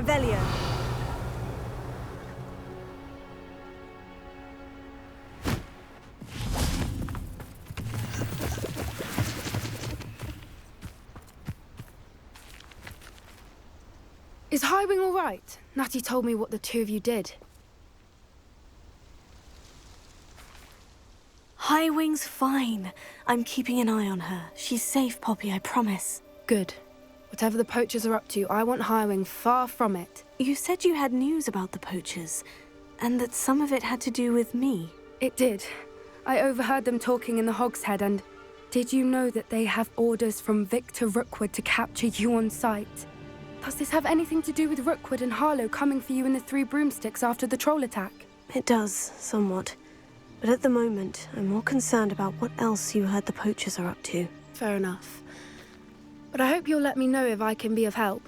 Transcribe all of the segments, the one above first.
Revelio. Is Highwing all right? Natty told me what the two of you did. Highwing's fine. I'm keeping an eye on her. She's safe, Poppy, I promise. Good. Whatever the poachers are up to, I want Highwing far from it. You said you had news about the poachers, and that some of it had to do with me. It did. I overheard them talking in the Hogshead, and did you know that they have orders from Victor Rookwood to capture you on sight? Does this have anything to do with Rookwood and Harlow coming for you in the Three Broomsticks after the troll attack? It does, somewhat. But at the moment, I'm more concerned about what else you heard the poachers are up to. Fair enough. But I hope you'll let me know if I can be of help,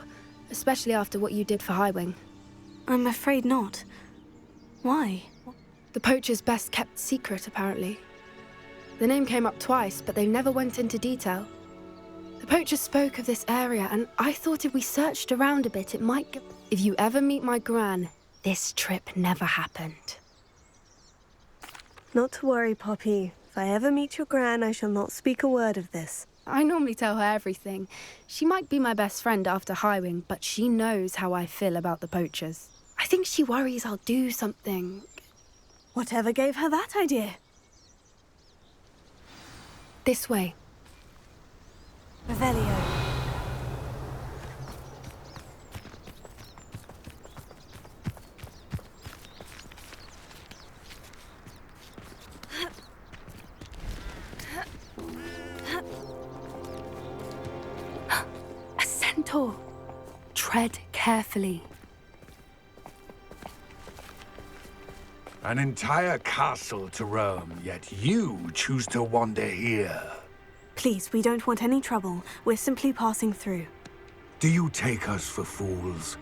especially after what you did for Highwing. I'm afraid not. Why? The poachers' best kept secret, apparently. The name came up twice, but they never went into detail. The poachers spoke of this area, and I thought if we searched around a bit, it might get... If you ever meet my gran, this trip never happened. Not to worry, Poppy. If I ever meet your gran, I shall not speak a word of this. I normally tell her everything. She might be my best friend after Highwing, but she knows how I feel about the poachers. I think she worries I'll do something. Whatever gave her that idea? This way. Revelio. A centaur. Tread carefully. An entire castle to roam, yet you choose to wander here. Please, we don't want any trouble. We're simply passing through. Do you take us for fools?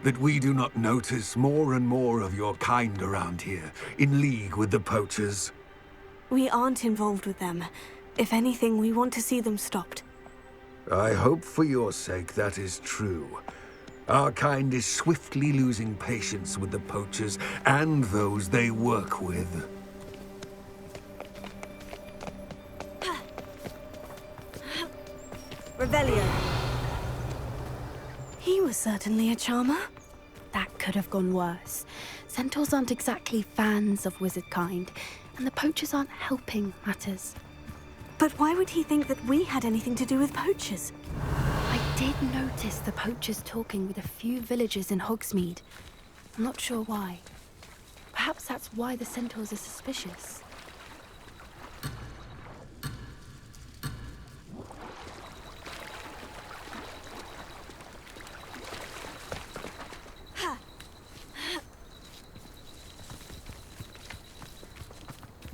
That we do not notice more and more of your kind around here, in league with the poachers? We aren't involved with them. If anything, we want to see them stopped. I hope for your sake that is true. Our kind is swiftly losing patience with the poachers and those they work with. Revelio. He was certainly a charmer. That could have gone worse. Centaurs aren't exactly fans of wizard kind, and the poachers aren't helping matters. But why would he think that we had anything to do with poachers? I did notice the poachers talking with a few villagers in Hogsmeade. I'm not sure why. Perhaps that's why the centaurs are suspicious.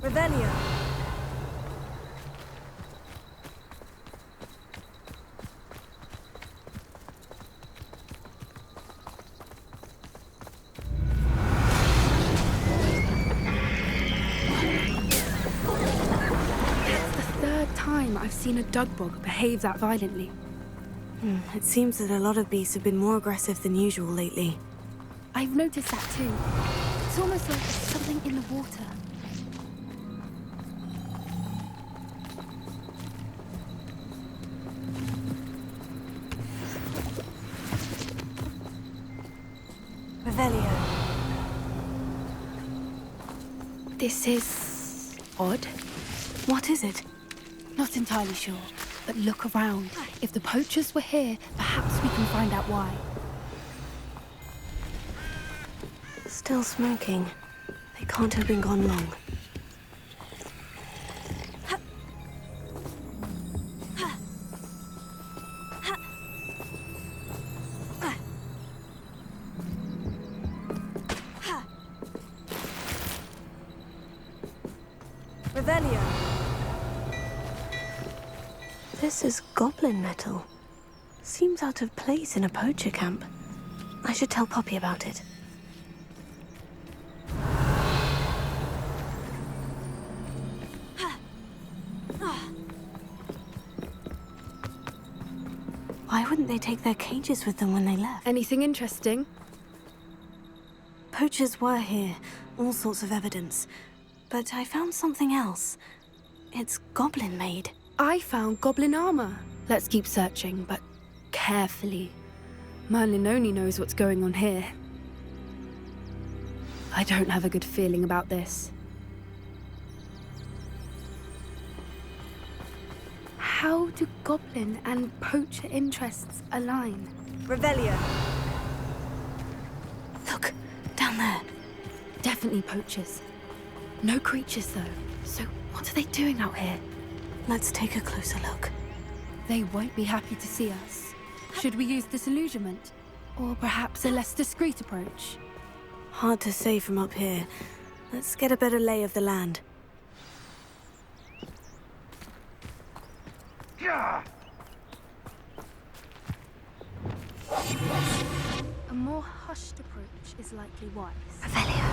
Revelio. I've seen a dugbog behave that violently. It seems that a lot of beasts have been more aggressive than usual lately. I've noticed that too. It's almost like there's something in the water. Revelio. This is odd. What is it? Not entirely sure, but look around. If the poachers were here, perhaps we can find out why. Still smoking. They can't have been gone long. Revelio. This is goblin metal. Seems out of place in a poacher camp. I should tell Poppy about it. Why wouldn't they take their cages with them when they left? Anything interesting? poachers were here, all sorts of evidence. But I found something else. It's goblin-made. I found goblin armor. Let's keep searching, but carefully. Merlin only knows what's going on here. I don't have a good feeling about this. How do goblin and poacher interests align? Revelio. Look, down there. Definitely poachers. No creatures, though. So what are they doing out here? Let's take a closer look. They won't be happy to see us. Should we use disillusionment? Or perhaps a less discreet approach? Hard to say from up here. Let's get a better lay of the land. A more hushed approach is likely wise. Revelio.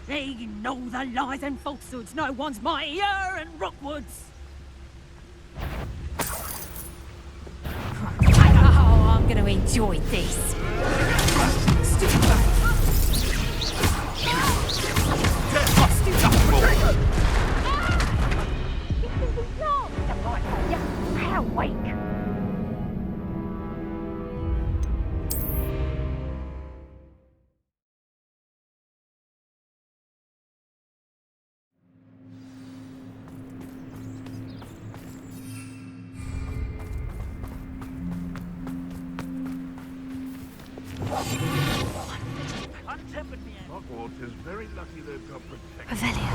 They know the lies and falsehoods no one's mightier and Rockwoods. Oh, I'm gonna enjoy this. How wake? Hogwarts is very lucky they've got protection. Revelio.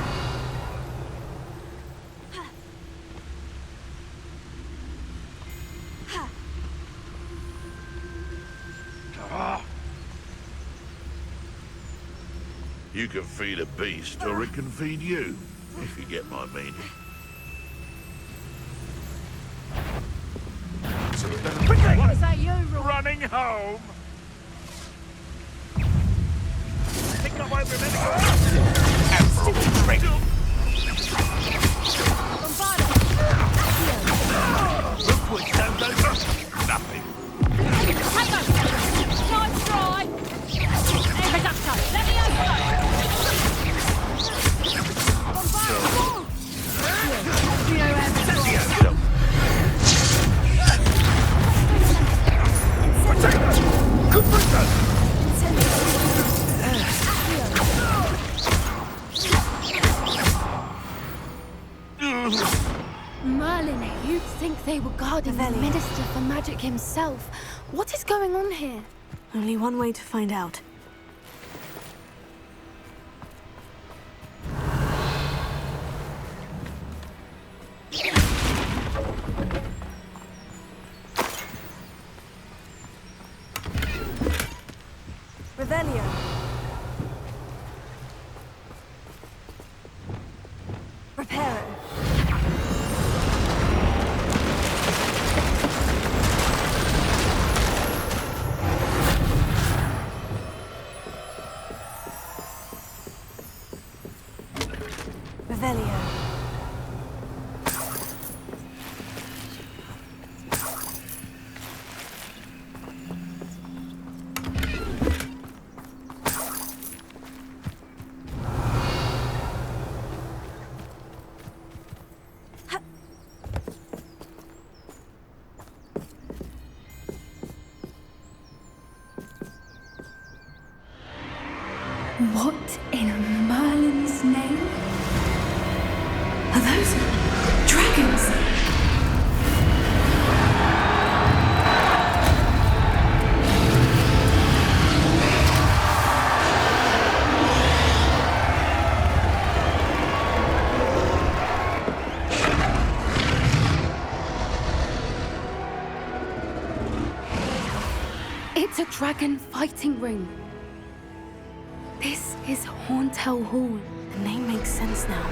You can feed a beast, or it can feed you, if you get my meaning. Is that you, Running home! Think I won't remember. Emerald Drink. Rookwoods don't go for nothing. Nice try! There's a duck. Let me over! Merlin, you'd think they were guarding the Minister for Magic himself. What is going on here? Only one way to find out. Revelio. Reparo. Revelio. What in Merlin's name? Are those dragons? It's a dragon fighting ring. This is Hauntel Hall. The name makes sense now.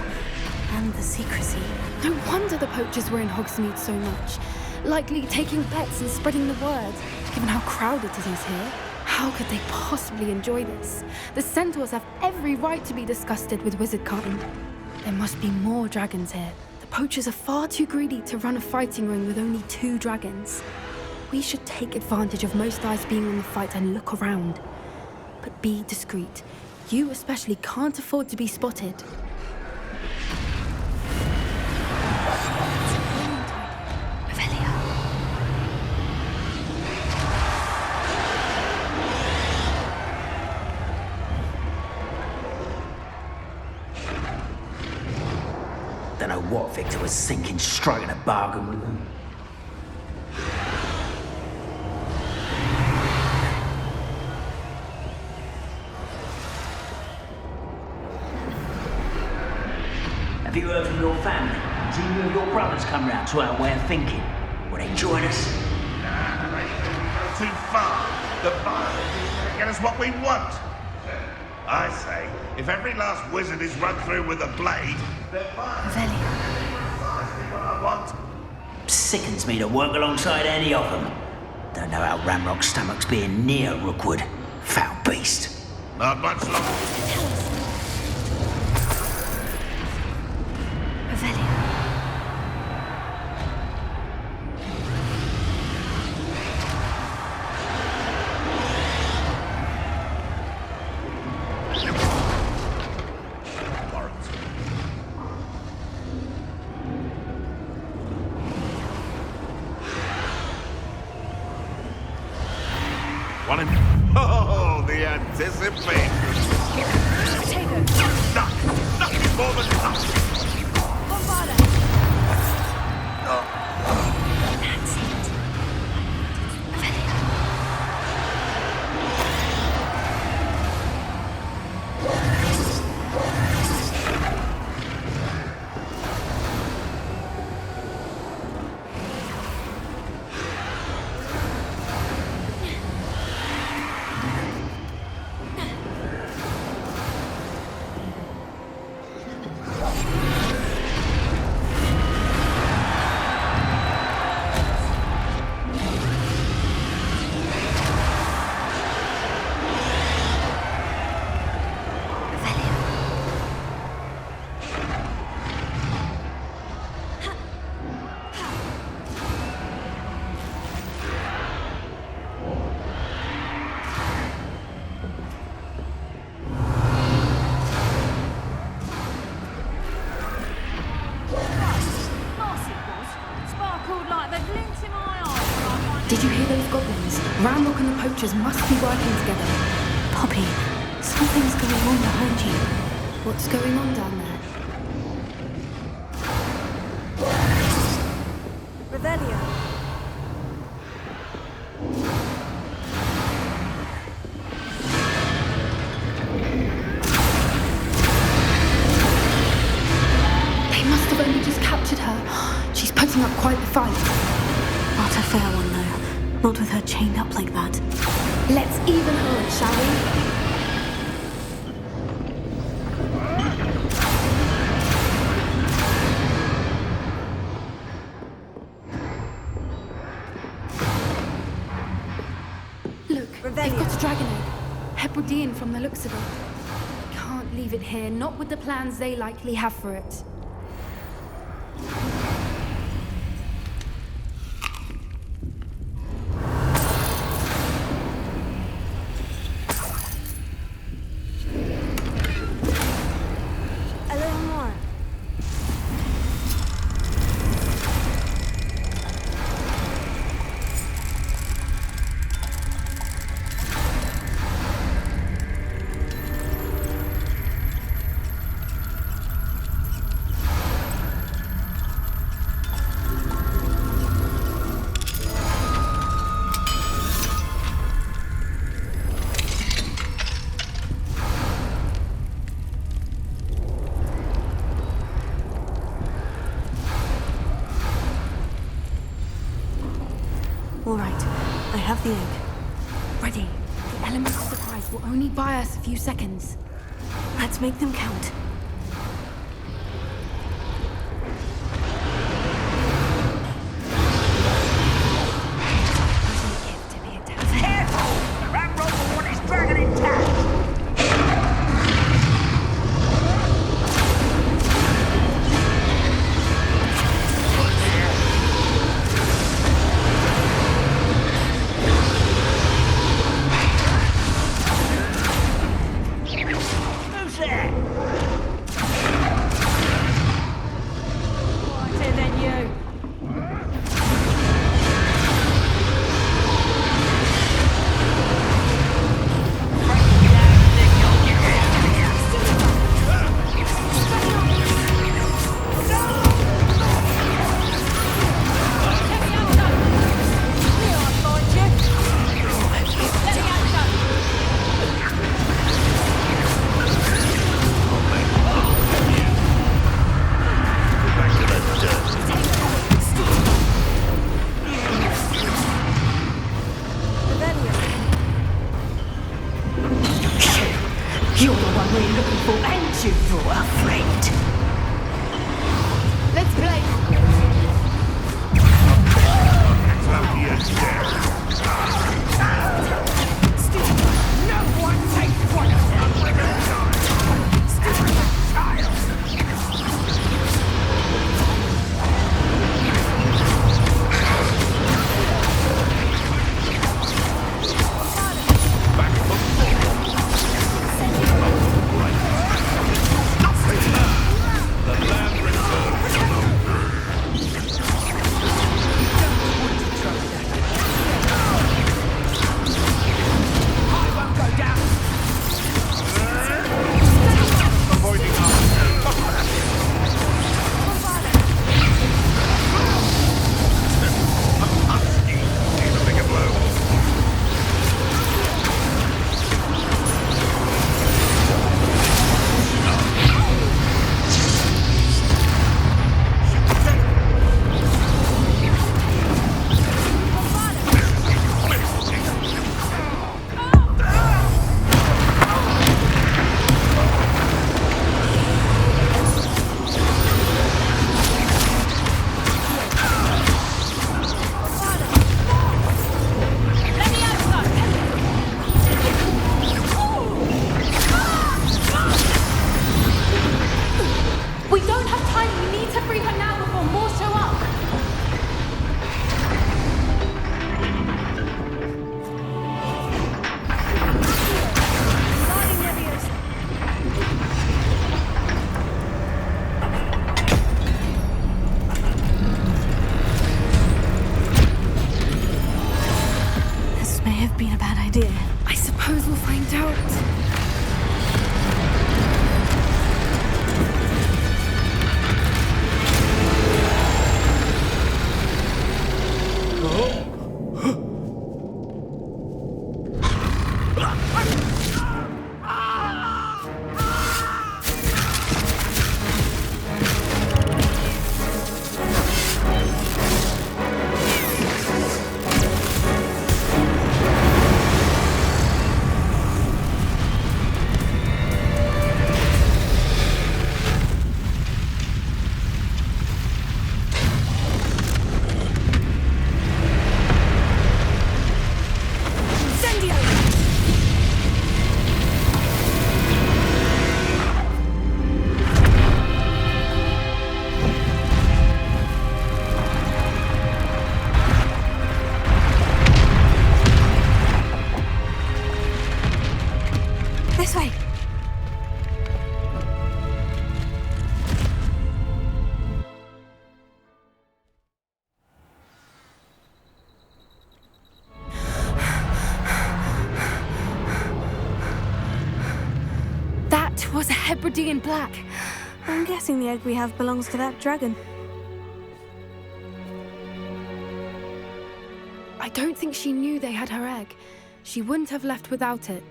And the secrecy. No wonder the poachers were in Hogsmeade so much. likely taking bets and spreading the word. Given how crowded it is here, how could they possibly enjoy this? The centaurs have every right to be disgusted with wizard kind. There must be more dragons here. The poachers are far too greedy to run a fighting ring with only 2 dragons. We should take advantage of most eyes being on the fight and look around. But be discreet. You especially can't afford to be spotted. Don't know what Victor was thinking, striking a bargain with them. Have you heard from your family? Has any of your brothers come round to our way of thinking? Will they join us? Nah, they go too far. The violence is going to get us what we want. I say, if every last wizard is run through with a blade, then precisely what I want. Sickens me to work alongside any of them. Don't know how Ramrock's stomach's being near Rookwood. Foul beast. Not much longer. Oh, the anticipation. Nothing more than nothing. Did you hear those goblins? Ramrock and the poachers must be working together. Poppy, something's going on behind you. What's going on down there? Revelio. They must have only just captured her. She's putting up quite the fight. Not a fair one, though. Not with her chained up like that. Let's even her it, shall we? They've got a dragon egg. Hebridean from the looks of it. Can't leave it here, not with the plans they likely have for it. A little more. All right, I have the egg. Ready. The element of surprise will only buy us a few seconds. Let's make them count. You're the one we're looking for, and you're afraid. Let's play. No one takes one of them. Stupid child. I suppose we'll find out. This way. That was a Hebridean black. I'm guessing the egg we have belongs to that dragon. I don't think she knew they had her egg. She wouldn't have left without it.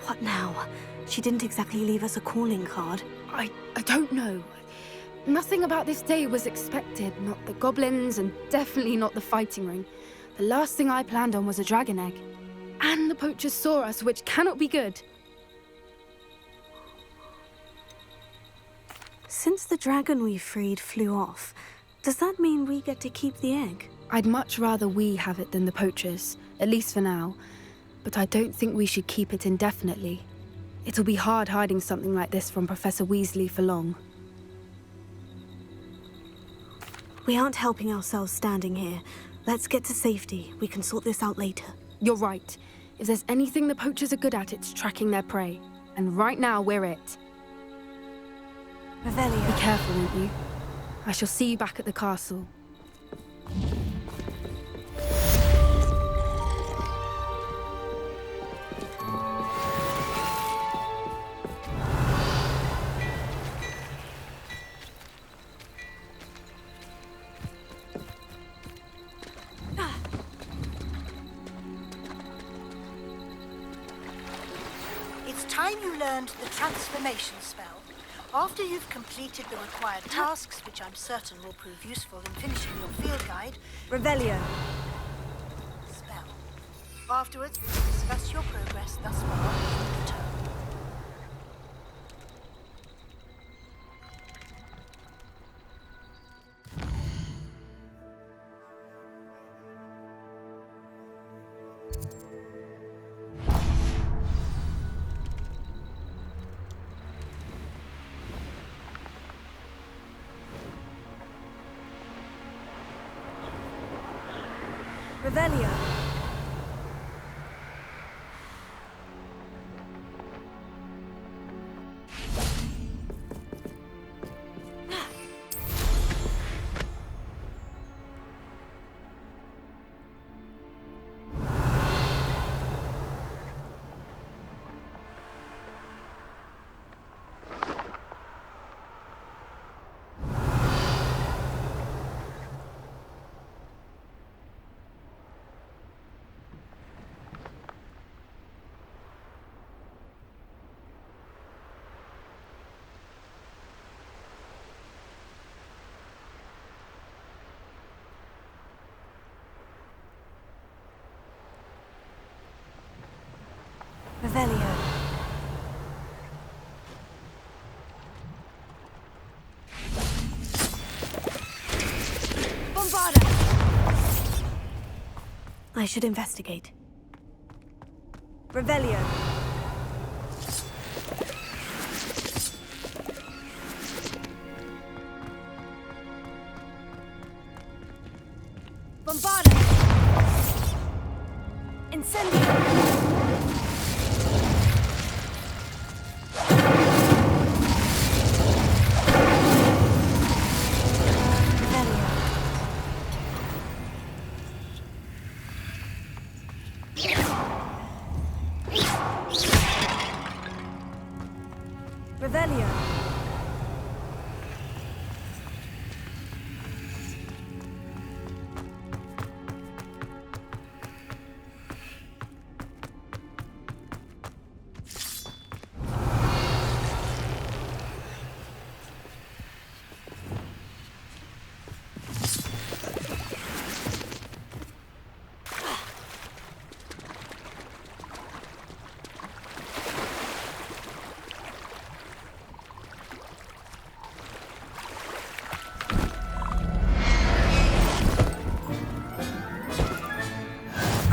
What now? She didn't exactly leave us a calling card. I don't know. Nothing about this day was expected. Not the goblins, and definitely not the fighting ring. The last thing I planned on was a dragon egg. And the poachers saw us, which cannot be good. Since the dragon we freed flew off, does that mean we get to keep the egg? I'd much rather we have it than the poachers, at least for now. But I don't think we should keep it indefinitely. It'll be hard hiding something like this from Professor Weasley for long. We aren't helping ourselves standing here. Let's get to safety. We can sort this out later. You're right. If there's anything the poachers are good at, it's tracking their prey. And right now, we're it. Revelio. Be careful, won't you? I shall see you back at the castle. It's time you learned the transformation spell. After you've completed the required tasks, which I'm certain will prove useful in finishing your field guide, Revelio. spell. Afterwards, we'll discuss your progress thus far in return. Revelio. Revelio. Bombarda! I should investigate. Revelio. Bombarda! Incendio! Revelio.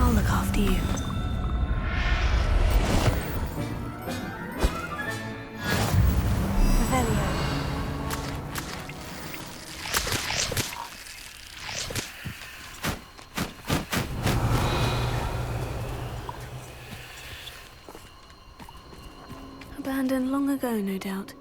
I'll look after you. Revelio. Abandoned long ago, no doubt.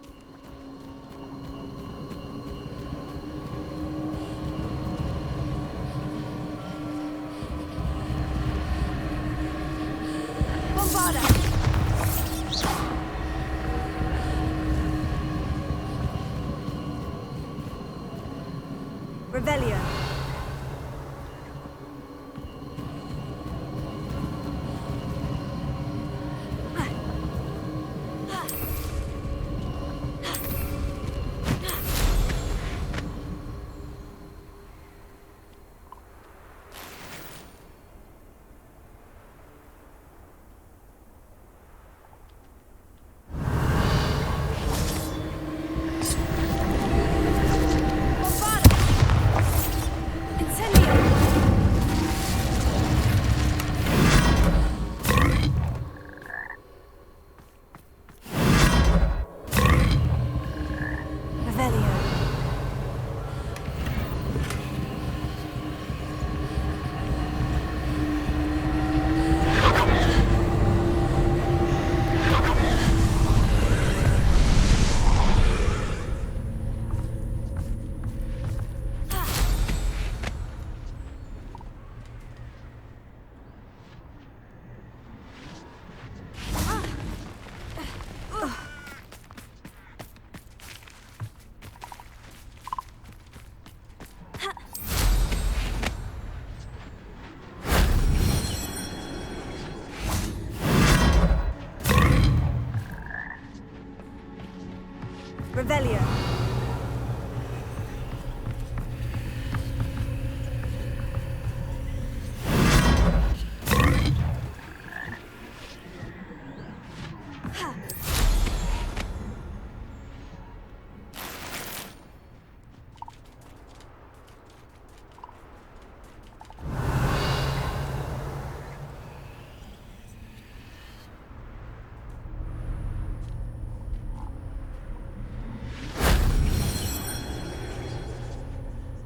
Bombarda! Revelio. Revelio.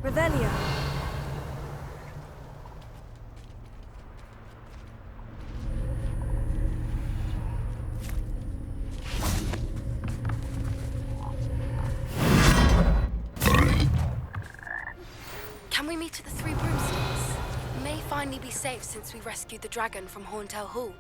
Revelio. finally be safe since we rescued the dragon from Horntail Hall?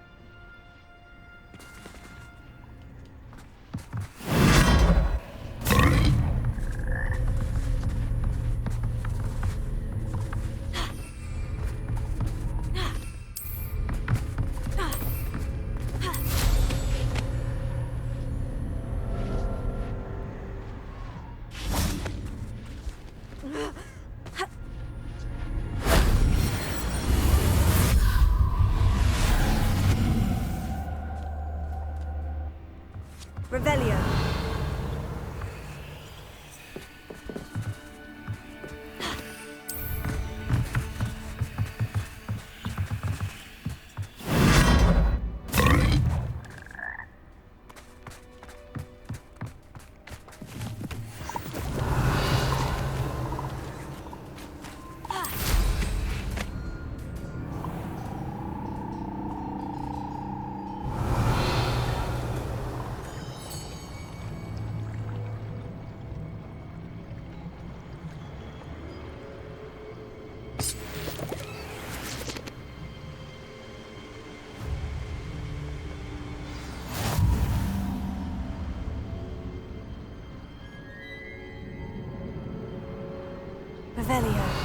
Revelio. Revelio.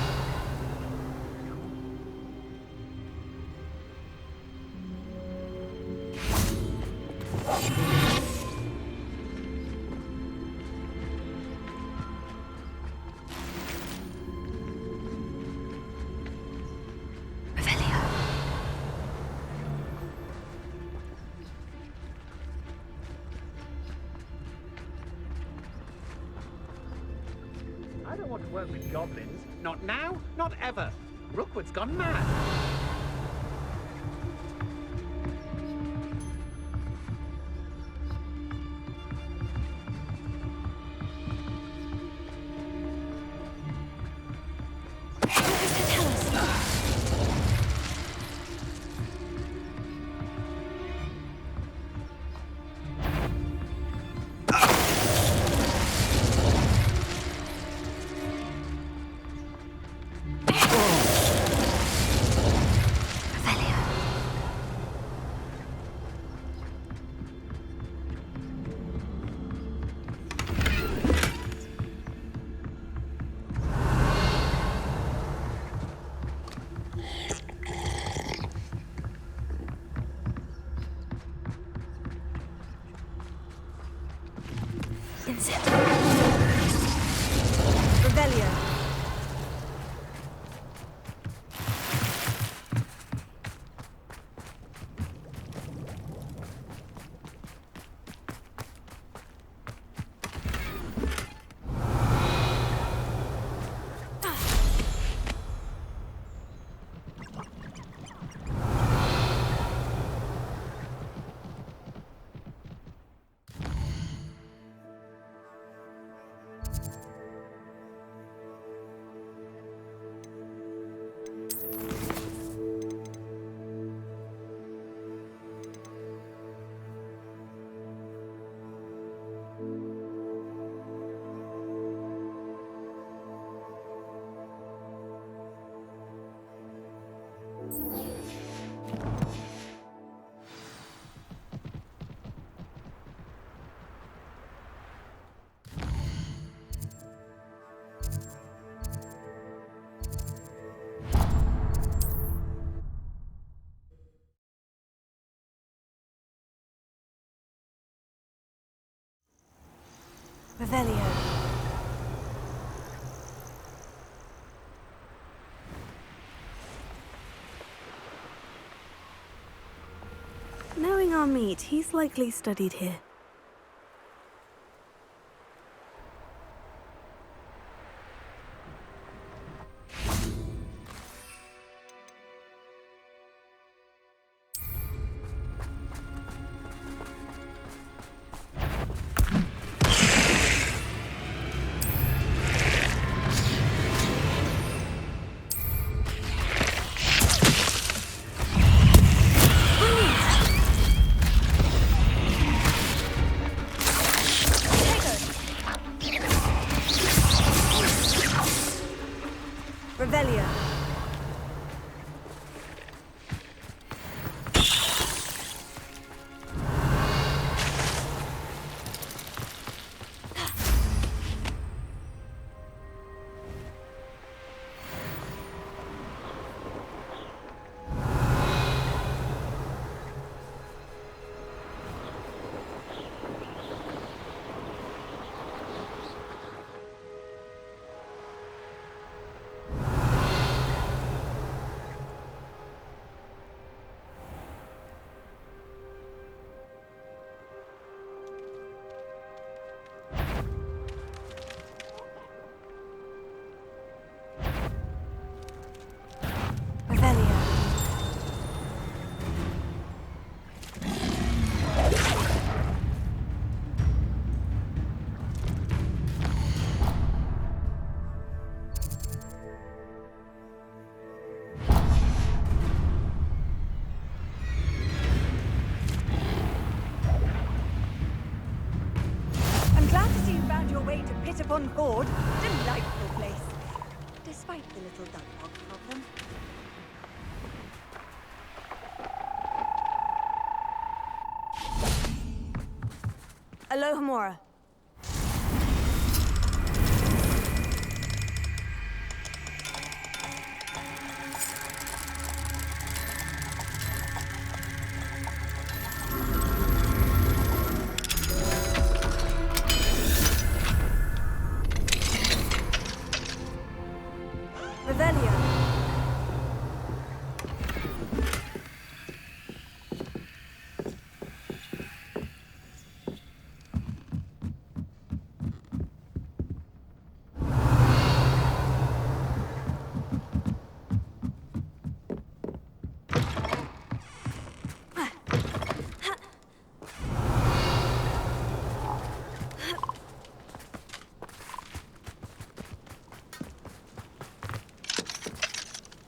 I don't want to work with goblins. Not now, not ever. Rookwood's gone mad. Revelio. Revelio. Knowing our meat, he's likely studied here. to pit upon board. Delightful place. Despite the little duck bog problem. Alohomora. Revelio.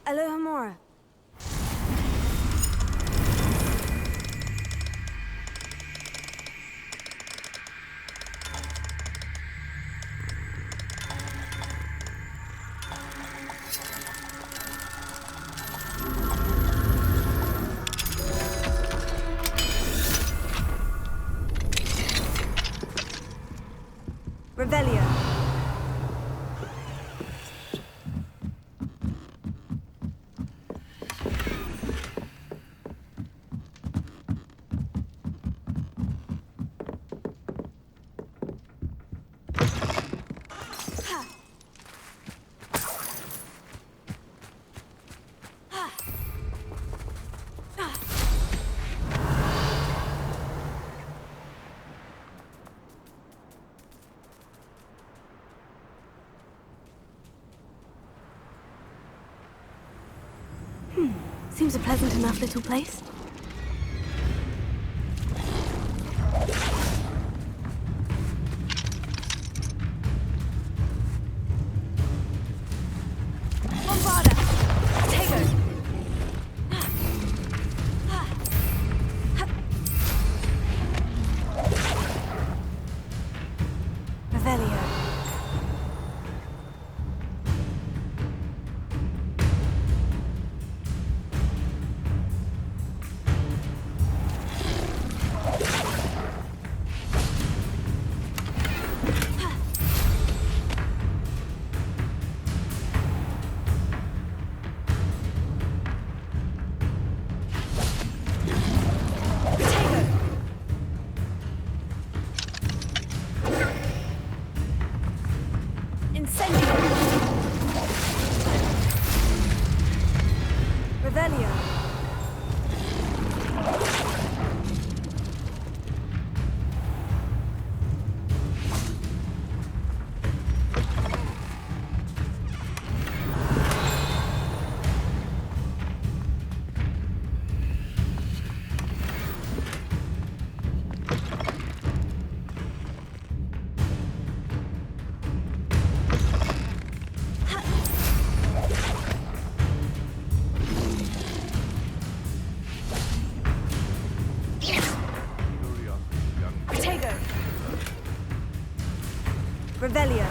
Alohomora. Revelio. Seems a pleasant enough little place. Bombarda. Tego. Revelio. Incendio. Revelio. Revelio.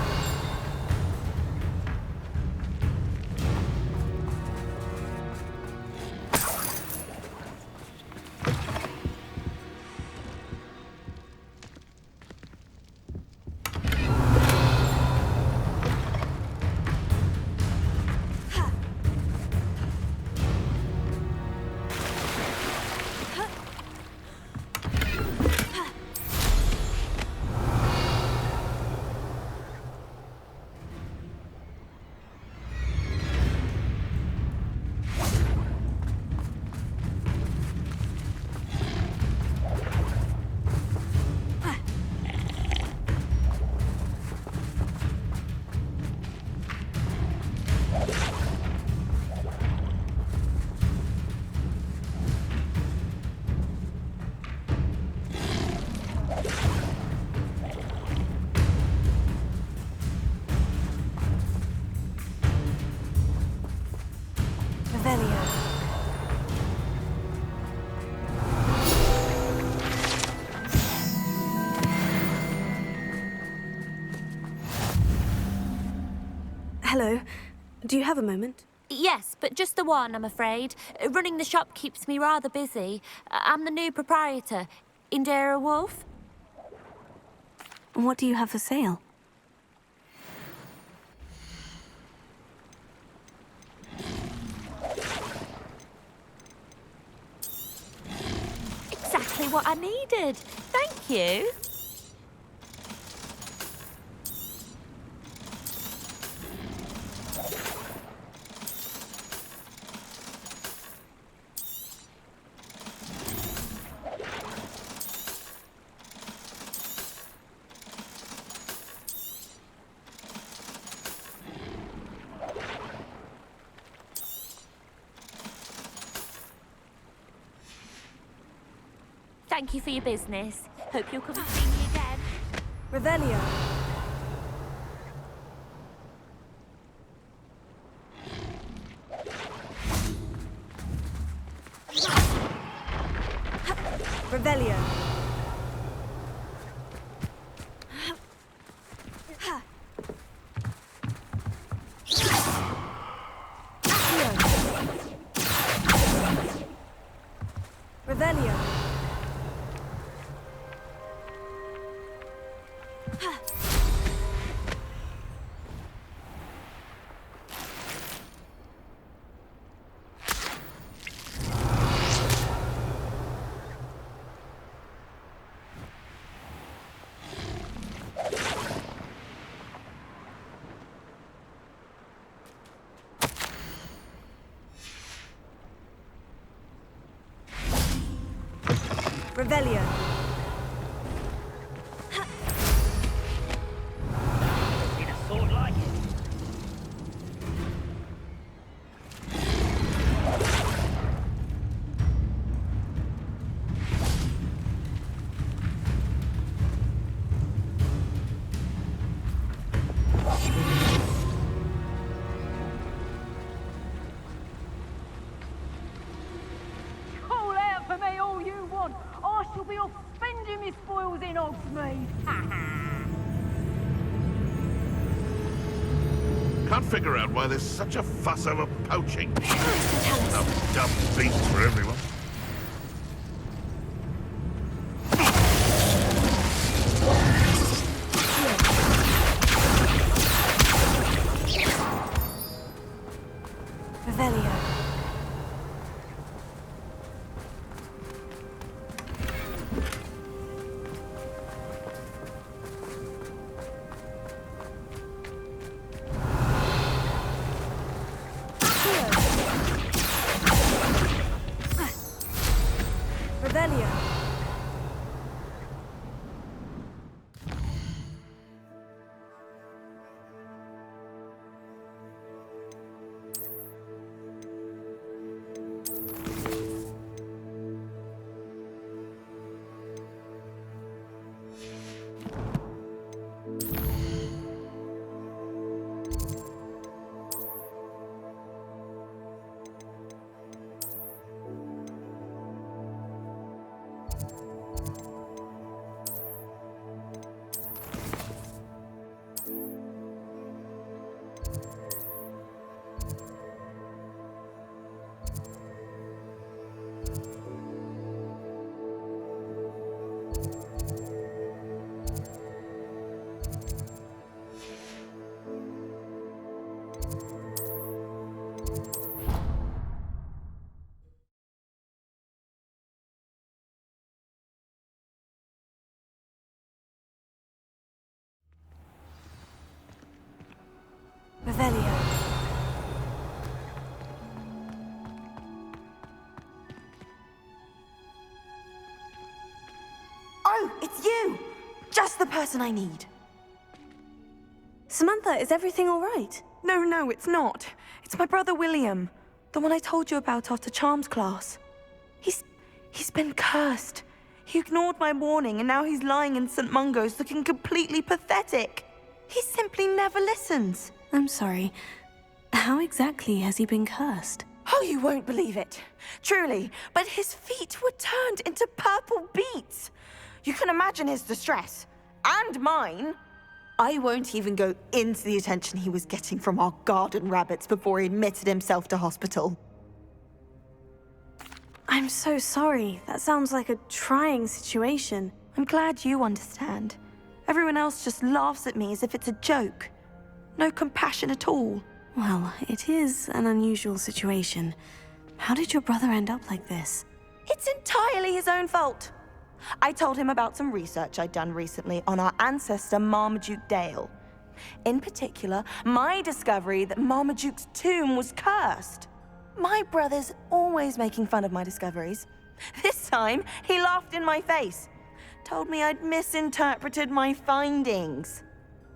Hello. Do you have a moment? Yes, but just the one, I'm afraid. Running the shop keeps me rather busy. I'm the new proprietor, Indira Wolf. What do you have for sale? Exactly what I needed. Thank you. Thank you for your business. Hope you'll come and see me again. Revelio. Revelio. Revelio. Revelio. Need a sword like it. Call out for me all you want. I shall be off spending my spoils in Hogsmeade. Can't figure out why there's such a fuss over poaching. Enough dumb beasts for everyone. Revelio. Revelio. Revelio. Oh, it's you! Just the person I need. Samantha, is everything all right? No, it's not. It's my brother William. The one I told you about after Charms class. He's been cursed. He ignored my warning and now he's lying in St. Mungo's looking completely pathetic. He simply never listens. I'm sorry. How exactly has he been cursed? Oh, you won't believe it. Truly, but his feet were turned into purple beets. You can imagine his distress. And mine. I won't even go into the attention he was getting from our garden rabbits before he admitted himself to hospital. I'm so sorry. That sounds like a trying situation. I'm glad you understand. Everyone else just laughs at me as if it's a joke. No compassion at all. Well, it is an unusual situation. How did your brother end up like this? It's entirely his own fault. I told him about some research I'd done recently on our ancestor Marmaduke Dale. In particular, my discovery that Marmaduke's tomb was cursed. My brother's always making fun of my discoveries. This time, he laughed in my face. Told me I'd misinterpreted my findings.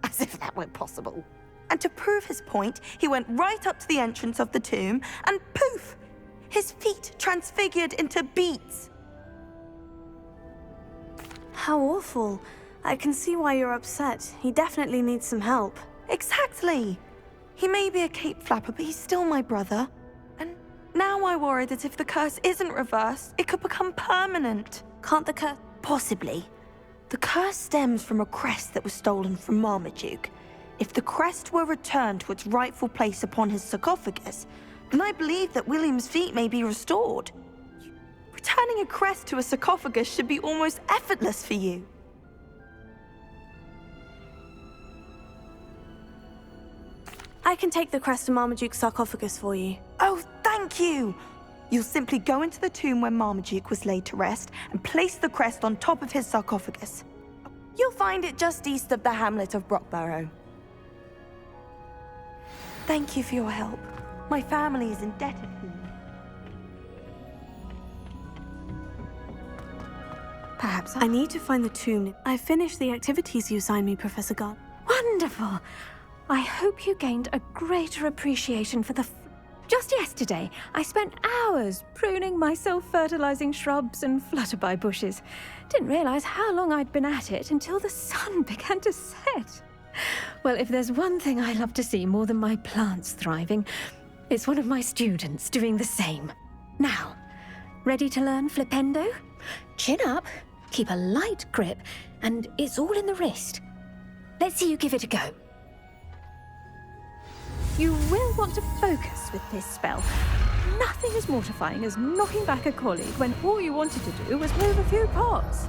As if that were possible. And to prove his point, he went right up to the entrance of the tomb and poof! His feet transfigured into beets. How awful. I can see why you're upset. He definitely needs some help. Exactly. He may be a cape flapper, but he's still my brother. And now I worry that if the curse isn't reversed, it could become permanent. Can't the curse... Possibly. The curse stems from a crest that was stolen from Marmaduke. If the crest were returned to its rightful place upon his sarcophagus, then I believe that William's feet may be restored. Returning a crest to a sarcophagus should be almost effortless for you. I can take the crest to Marmaduke's sarcophagus for you. Oh, thank you! You'll simply go into the tomb where Marmaduke was laid to rest and place the crest on top of his sarcophagus. You'll find it just east of the hamlet of Brockborough. Thank you for your help. My family is indebted to you. Perhaps I need to find the tomb. I finished the activities you assigned me, Professor Gott. Wonderful. I hope you gained a greater appreciation for the... Just yesterday, I spent hours pruning my self-fertilizing shrubs and flutterby bushes. Didn't realize how long I'd been at it until the sun began to set. Well, if there's one thing I love to see more than my plants thriving, it's one of my students doing the same. Now, ready to learn flipendo? Chin up, keep a light grip, and it's all in the wrist. Let's see you give it a go. You will want to focus with this spell. Nothing as mortifying as knocking back a colleague when all you wanted to do was move a few pots.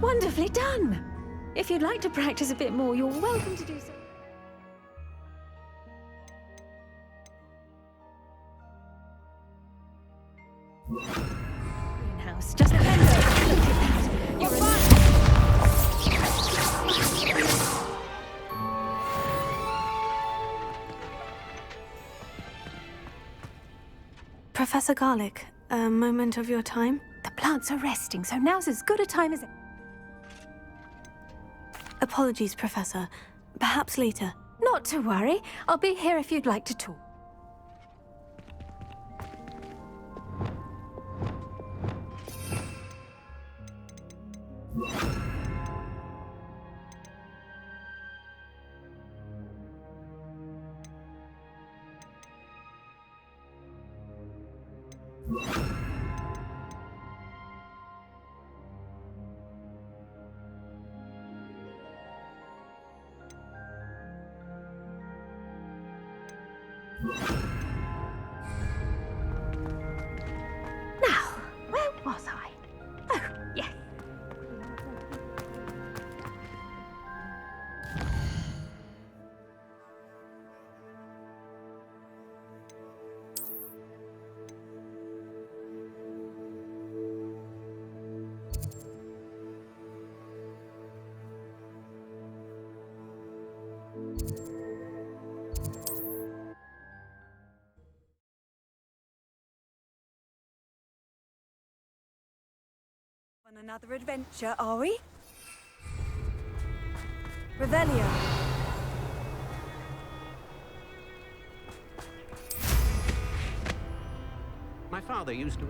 Wonderfully done! If you'd like to practice a bit more, you're welcome to do so. Greenhouse, just look at that. You're Professor Garlick, a moment of your time? The plants are resting, so now's as good a time as... Apologies, Professor. Perhaps later. Not to worry. I'll be here if you'd like to talk. Now, where was I? Oh, yes. On another adventure, are we? Revelio. My father used to...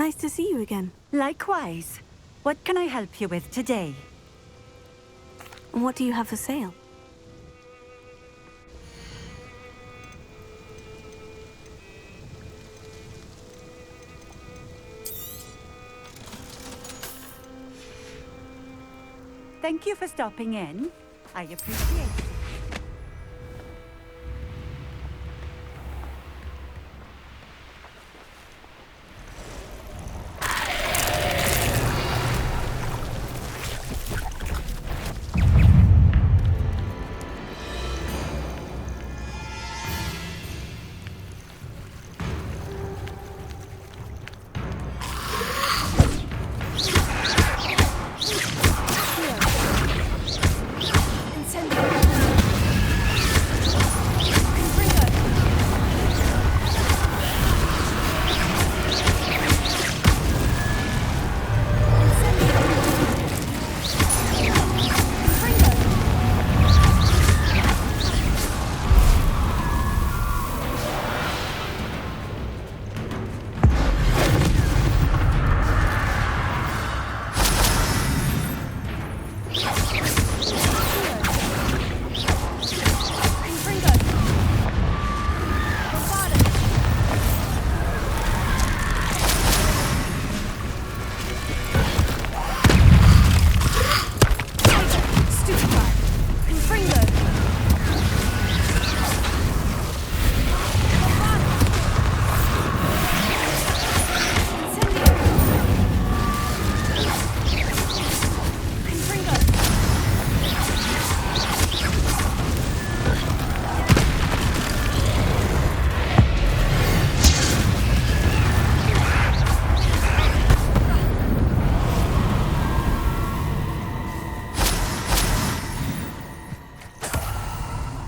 Nice to see you again. Likewise. What can I help you with today? And what do you have for sale? Thank you for stopping in. I appreciate it.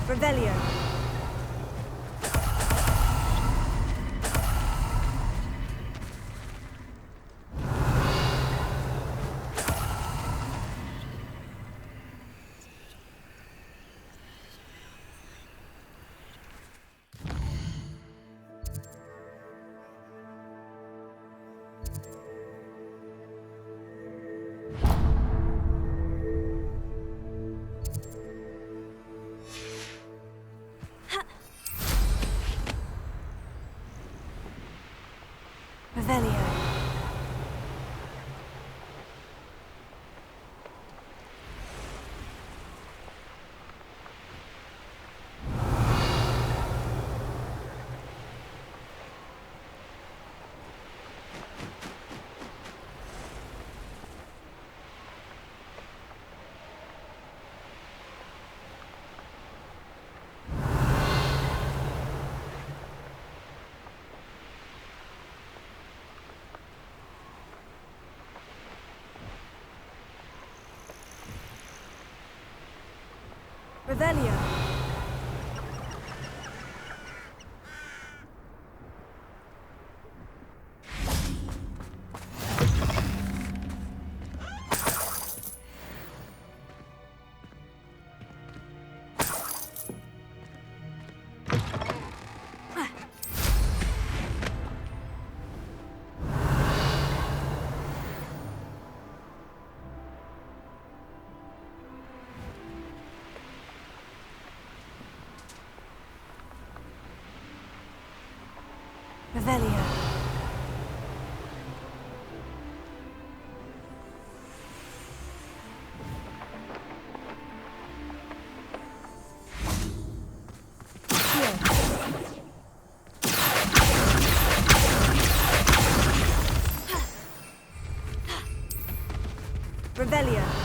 Revelio. Revelio. Revelio.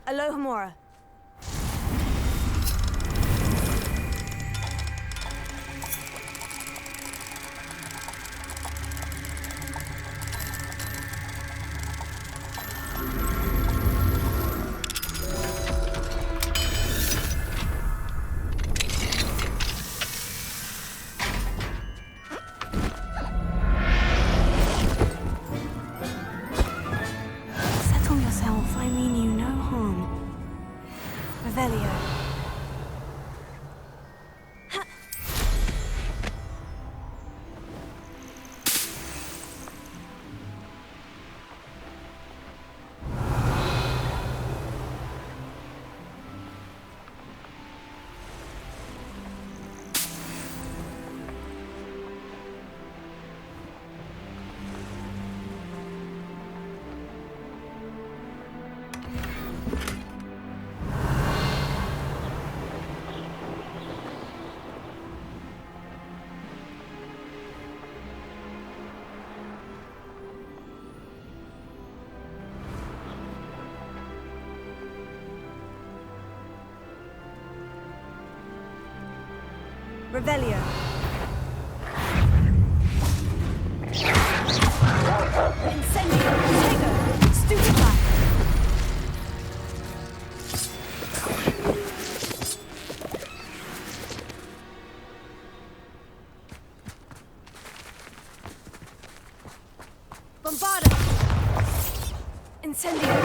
Alohomora. Revelio. Revelio. Incendio. Tego. Stupefy. Bombarda. Incendio.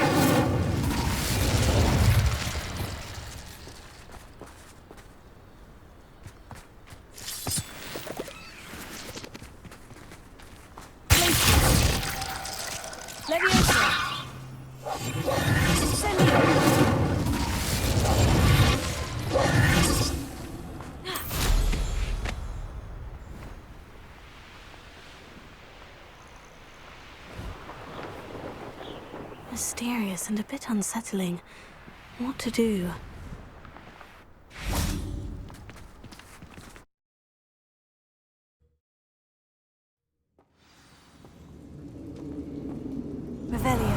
Mysterious and a bit unsettling. What to do? Revelio.